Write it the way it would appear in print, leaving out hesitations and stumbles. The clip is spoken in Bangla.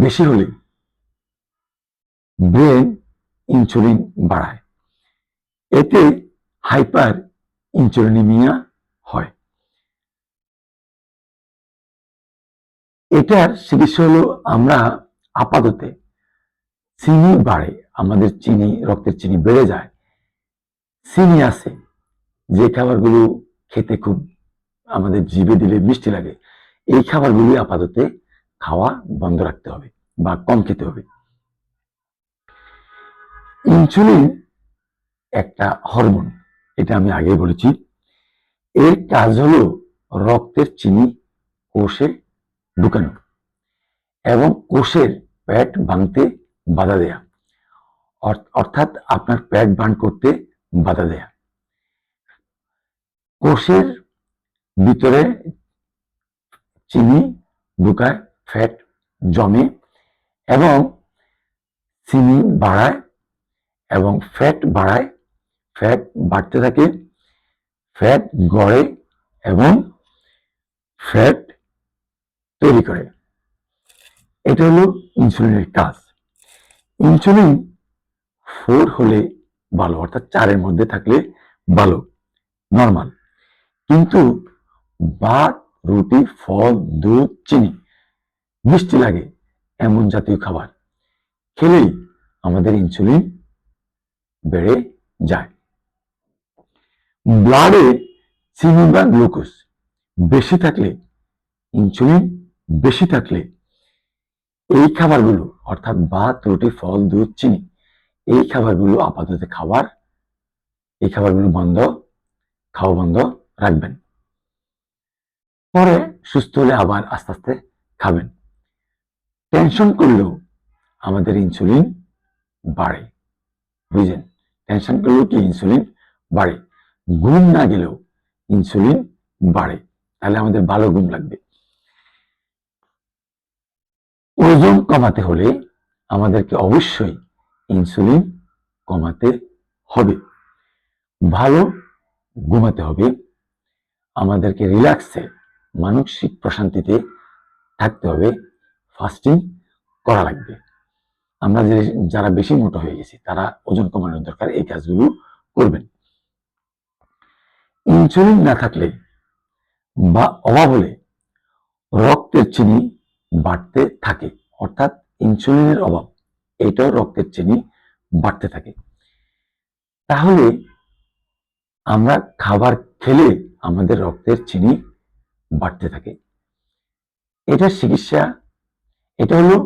বেশি হলে ব্রেন ইনসুলিন বাড়ায়, এতে হাইপার ইনসুলিনিমিয়া হয়। এটার চিকিৎসা হলো আমরা আপাতত চিনি বাড়ে, আমাদের চিনি, রক্তের চিনি বেড়ে যায়, চিনি আছে যে খাবারগুলো খেতে খুব আমাদের জিভে দিলে মিষ্টি লাগে, এই খাবারগুলি আপাতত খাওয়া বন্ধ রাখতে হবে বা কম খেতে হবে। ইনসুলিন একটা হরমোন, এটা আমি আগেই বলেছি। এর কাজ হলো রক্তের চিনি কোষে ঢুকানো এবং কোষের পেট ভাঙতে বাধা দেয়া, অর্থাৎ আপনার পেট বার্ন করতে বাধা দেয়া। কোষের ভিতরে চিনি ঢুকায়, ফ্যাট জমে এবং চিনি বাড়ায় এবং ফ্যাট বাড়ায়, ফ্যাট বাড়তে থাকে, ফ্যাট গড়ে এবং ফ্যাট তৈরি করে। এটা হলো ইনসুলিনের কাজ। ইনসুলিন 4 হলে ভালো, অর্থাৎ 4-এর মধ্যে থাকলে ভালো, নর্মাল। কিন্তু ভাত, রুটি, ফল, দুধ, চিনি, মিষ্টি লাগে এমন জাতীয় খাবার খেলেই আমাদের ইনসুলিন বেড়ে যায়। ব্লাডে চিনি বা গ্লুকোজ বেশি থাকলে, ইনসুলিন বেশি থাকলে এই খাবারগুলো, অর্থাৎ ভাত, রুটি, ফল, দুধ, চিনি, এই খাবারগুলো আপাতত এই খাবারগুলো খাওয়া বন্ধ রাখবেন। পরে সুস্থ হলে আবার আস্তে আস্তে খাবেন। টেনশন করলেও আমাদের ইনসুলিন বাড়ে, বুঝলেন? টেনশন করলেও কি ইনসুলিন বাড়ে। ঘুম না গেলেও ইনসুলিন বাড়ে, তাহলে আমাদের ভালো ঘুম লাগবে। ওজন কমাতে হলে আমাদেরকে অবশ্যই ইনসুলিন কমাতে হবে, ভালো ঘুমাতে হবে, আমাদেরকে রিল্যাক্সে, মানসিক প্রশান্তিতে থাকতে হবে, ফাস্টিং করা লাগবে। আমরা যারা বেশি মোটা হয়ে গেছি তারা ওজন কমানোর দরকার, এই কাজগুলো করবেন। ইনসুলিন না থাকলে বা অভাব হলে রক্তের চিনি বাড়তে থাকে, অর্থাৎ ইনসুলিনের অভাব, এটাও রক্তের চিনি বাড়তে থাকে। তাহলে আমরা খাবার খেলে আমাদের রক্তের চিনি বাড়তে থাকে। এটার চিকিৎসা, এটা হলো